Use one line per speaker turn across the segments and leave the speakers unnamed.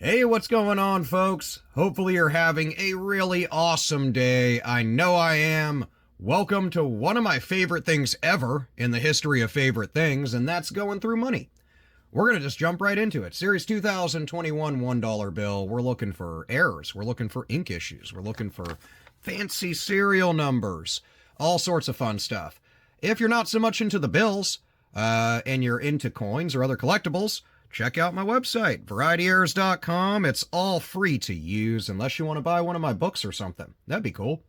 Hey, what's going on, folks? Hopefully you're having a really awesome day. I know I am. Welcome to one of my favorite things ever in the history of favorite things, and that's going through money. We're going to just jump right into it. Series 2021 $1 bill. We're looking for errors. We're looking for ink issues. We're looking for fancy serial numbers. All sorts of fun stuff. If you're not so much into the bills, and you're into coins or other collectibles, check out my website, VarietyErrors.com. It's all free to use unless you want to buy one of my books or something. That'd be cool.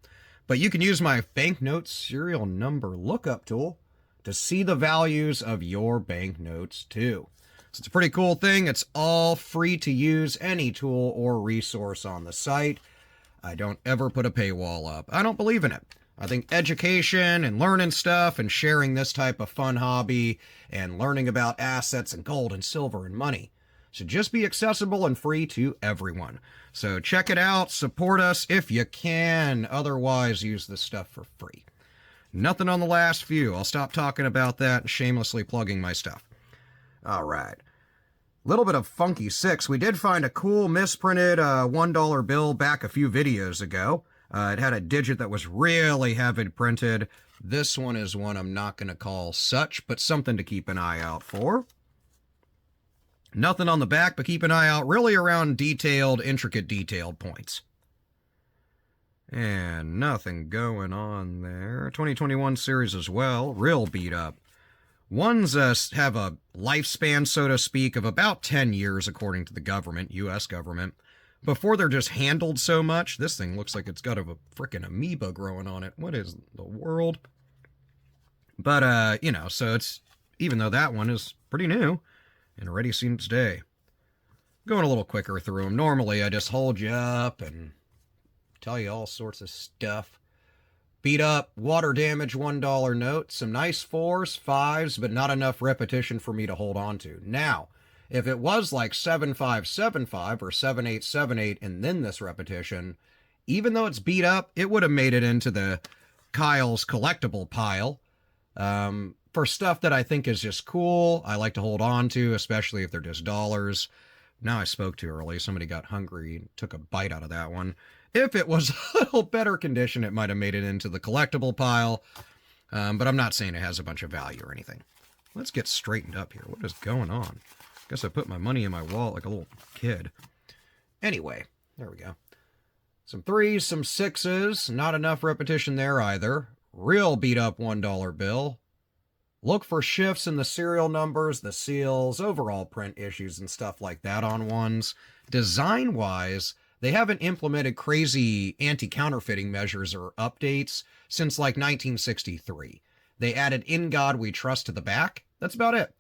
But you can use my banknote serial number lookup tool to see the values of your banknotes too. So it's a pretty cool thing. It's all free to use, any tool or resource on the site. I don't ever put a paywall up. I don't believe in it. I think education and learning stuff and sharing this type of fun hobby and learning about assets and gold and silver and money should just be accessible and free to everyone. So check it out, support us if you can. Otherwise, use this stuff for free. Nothing on the last few. I'll stop talking about that and shamelessly plugging my stuff. All right. Little bit of funky six. We did find a cool misprinted $1 bill back a few videos ago. It had a digit that was really heavy printed. This one is one I'm not going to call such, but something to keep an eye out for. Nothing on the back, but keep an eye out really around intricate detailed points. And nothing going on there. 2021 series as well, real beat up. Ones have a lifespan, so to speak, of about 10 years, according to the government, U.S. government. Before they're just handled so much, this thing looks like it's got a freaking amoeba growing on it. What is the world? But, so it's, even though that one is pretty new and already seen its day. Going a little quicker through them. Normally, I just hold you up and tell you all sorts of stuff. Beat up, water damage $1 note. Some nice fours, fives, but not enough repetition for me to hold on to. Now, if it was like 7575 or 7878 and then this repetition, even though it's beat up, it would have made it into the Kyle's collectible pile. For stuff that I think is just cool, I like to hold on to, especially if they're just dollars. Now I spoke too early. Somebody got hungry and took a bite out of that one. If it was a little better condition, it might have made it into the collectible pile. But I'm not saying it has a bunch of value or anything. Let's get straightened up here. What is going on? Guess I put my money in my wallet like a little kid. Anyway, there we go. Some threes, some sixes. Not enough repetition there either. Real beat up $1 bill. Look for shifts in the serial numbers, the seals, overall print issues and stuff like that on ones. Design-wise, they haven't implemented crazy anti-counterfeiting measures or updates since like 1963. They added "In God We Trust" to the back. That's about it.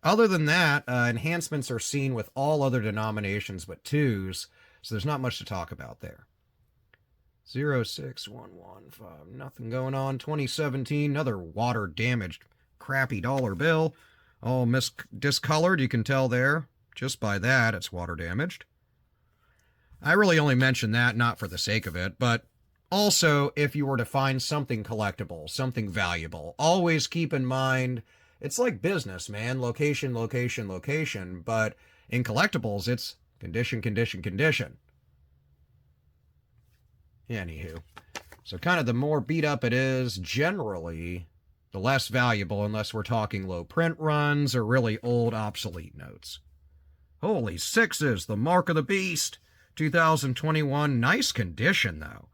Other than that, enhancements are seen with all other denominations but twos, so there's not much to talk about there. 06115, nothing going on. 2017, another water-damaged, crappy dollar bill. All discolored, you can tell there. Just by that, it's water-damaged. I really only mention that not for the sake of it, but also if you were to find something collectible, something valuable, always keep in mind it's like business, man. Location, location, location. But in collectibles, it's condition, condition, condition. Anywho. So kind of the more beat up it is, generally, the less valuable unless we're talking low print runs or really old obsolete notes. Holy sixes, the mark of the beast. 2021, nice condition though.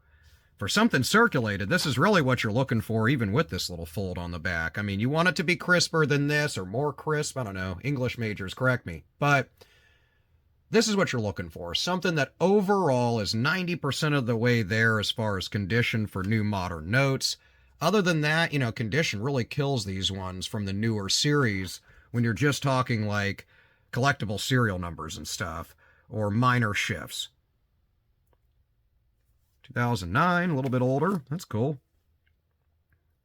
For something circulated, this is really what you're looking for, even with this little fold on the back. I mean, you want it to be crisper than this or more crisp. I don't know. English majors, correct me. But this is what you're looking for. Something that overall is 90% of the way there as far as condition for new modern notes. Other than that, condition really kills these ones from the newer series when you're just talking like collectible serial numbers and stuff or minor shifts. 2009, a little bit older. That's cool.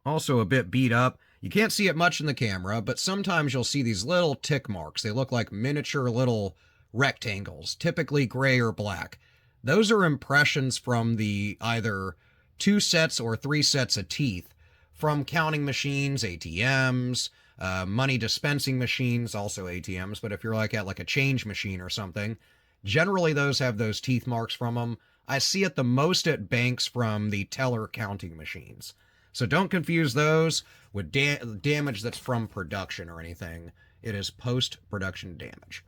Also a bit beat up. You can't see it much in the camera, but sometimes you'll see these little tick marks. They look like miniature little rectangles, typically gray or black. Those are impressions from the either 2 sets or 3 sets of teeth from counting machines, ATMs, money dispensing machines, also ATMs. But if you're at like a change machine or something, Generally, those have those teeth marks from them. I see it the most at banks from the teller counting machines. So don't confuse those with damage that's from production or anything. It is post-production damage.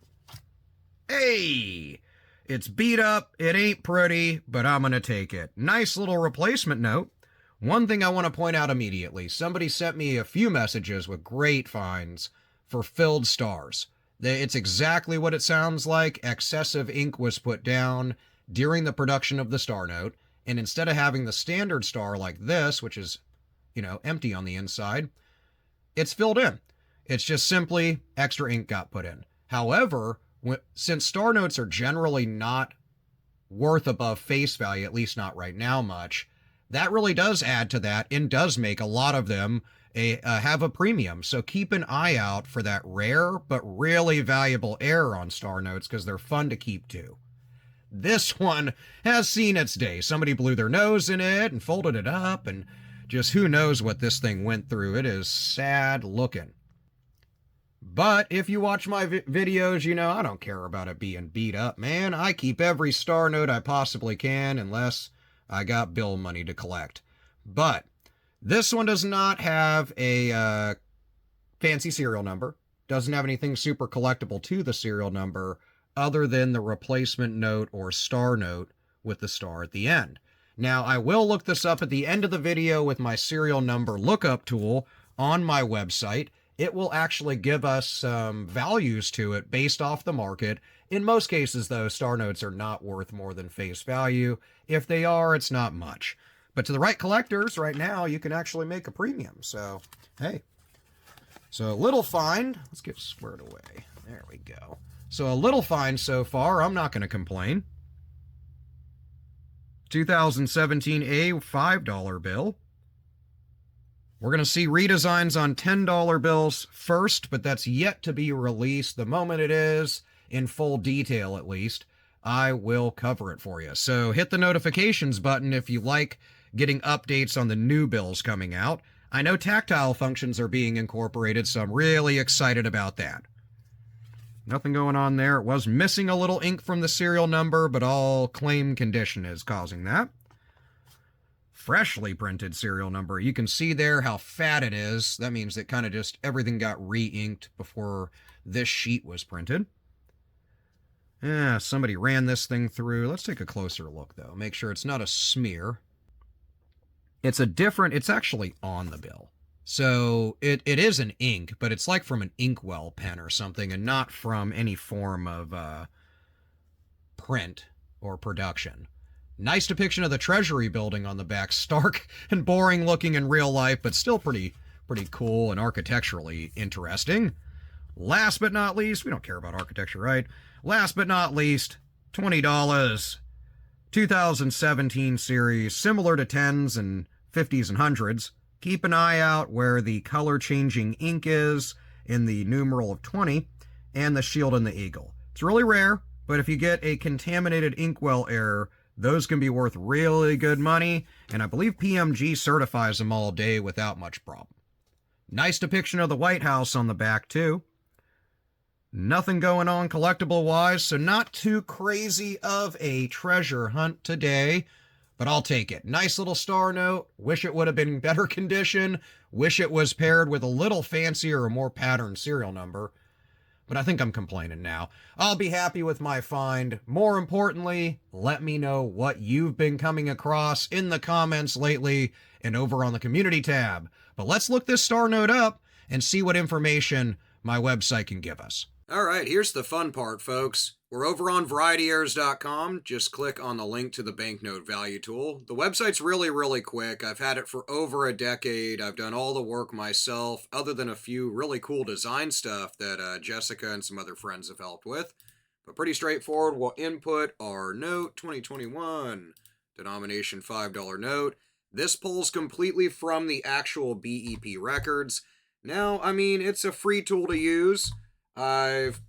Hey! It's beat up, it ain't pretty, but I'm gonna take it. Nice little replacement note. One thing I want to point out immediately. Somebody sent me a few messages with great finds for filled stars. It's exactly what it sounds like. Excessive ink was put down during the production of the star note, and instead of having the standard star like this, which is, empty on the inside, it's filled in. It's just simply extra ink got put in. However, since star notes are generally not worth above face value, at least not right now much, that really does add to that and does make a lot of them have a premium. So keep an eye out for that rare but really valuable error on star notes because they're fun to keep too. This one has seen its day. Somebody blew their nose in it and folded it up, and just who knows what this thing went through. It is sad looking. But if you watch my videos, I don't care about it being beat up, man. I keep every star note I possibly can unless I got bill money to collect. But this one does not have a fancy serial number. Doesn't have anything super collectible to the serial number other than the replacement note or star note with the star at the end. Now, I will look this up at the end of the video with my serial number lookup tool on my website. It will actually give us some values to it based off the market. In most cases, though, star notes are not worth more than face value. If they are, it's not much. But to the right collectors, right now, you can actually make a premium. So, hey. So, a little find. Let's get squared away. There we go. So, a little find so far. I'm not going to complain. 2017 A $5 bill. We're going to see redesigns on $10 bills first, but that's yet to be released. The moment it is, in full detail at least, I will cover it for you. So hit the notifications button if you like getting updates on the new bills coming out. I know tactile functions are being incorporated, so I'm really excited about that. Nothing going on there. It was missing a little ink from the serial number, but all claim condition is causing that. Freshly printed serial number. You can see there how fat it is. That means that kind of just everything got re-inked before this sheet was printed. Yeah, somebody ran this thing through. Let's take a closer look, though. Make sure it's not a smear. It's actually on the bill. So it is an ink, but it's like from an inkwell pen or something and not from any form of print or production. Nice depiction of the Treasury building on the back. Stark and boring looking in real life, but still pretty cool and architecturally interesting. Last but not least, we don't care about architecture, right? Last but not least, $20. 2017 series, similar to 10s and 50s and 100s. Keep an eye out where the color-changing ink is in the numeral of 20 and the shield and the eagle. It's really rare, but if you get a contaminated inkwell error, those can be worth really good money, and I believe PMG certifies them all day without much problem. Nice depiction of the White House on the back, too. Nothing going on collectible-wise, so not too crazy of a treasure hunt today, but I'll take it. Nice little star note. Wish it would have been in better condition. Wish it was paired with a little fancier or more patterned serial number. But I think I'm complaining now. I'll be happy with my find. More importantly, let me know what you've been coming across in the comments lately and over on the community tab. But let's look this star note up and see what information my website can give us. All right, here's the fun part, folks. We're over on VarietyErrors.com. Just click on the link to the Banknote value tool. The website's really quick. I've had it for over a decade. I've done all the work myself, other than a few really cool design stuff that Jessica and some other friends have helped with. But pretty straightforward. We'll input our note, 2021, denomination $5 note. This pulls completely from the actual BEP records. Now, I mean, it's a free tool to use. I've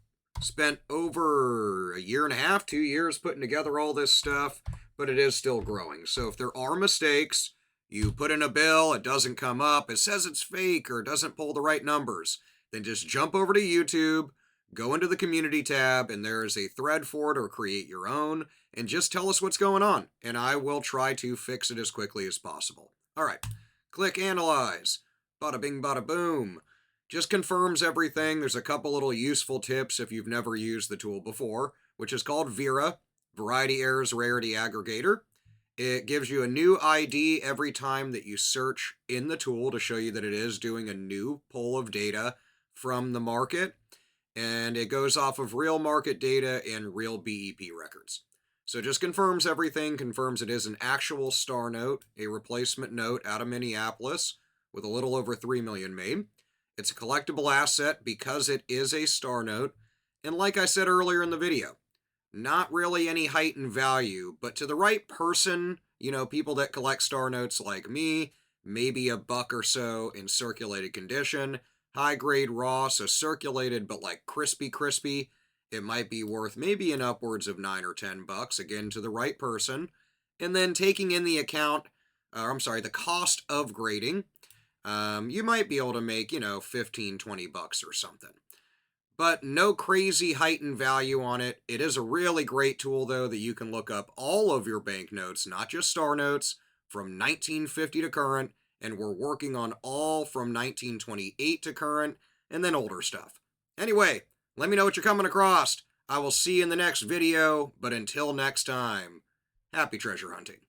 spent over a year and a half, 2 years putting together all this stuff, but it is still growing. So if there are mistakes, you put in a bill, it doesn't come up, it says it's fake or it doesn't pull the right numbers, then just jump over to YouTube, go into the community tab and there is a thread for it, or create your own, and just tell us what's going on, and I will try to fix it as quickly as possible. All right, click analyze. Bada bing, bada boom. Just confirms everything. There's a couple little useful tips if you've never used the tool before, which is called VARietyErrors Rarity Aggregator. It gives you a new ID every time that you search in the tool to show you that it is doing a new pull of data from the market. And it goes off of real market data and real BEP records. So it just confirms everything, confirms it is an actual star note, a replacement note out of Minneapolis with a little over 3 million made. It's a collectible asset because it is a star note. And like I said earlier in the video, not really any heightened value, but to the right person, people that collect star notes like me, maybe $1 or so in circulated condition, high grade raw, so circulated but like crispy, it might be worth maybe in upwards of $9 or $10, again, to the right person. And then taking in the the cost of grading, you might be able to make, $15, $20 or something. But no crazy heightened value on it. It is a really great tool, though, that you can look up all of your banknotes, not just star notes, from 1950 to current, and we're working on all from 1928 to current, and then older stuff. Anyway, let me know what you're coming across. I will see you in the next video, but until next time, happy treasure hunting.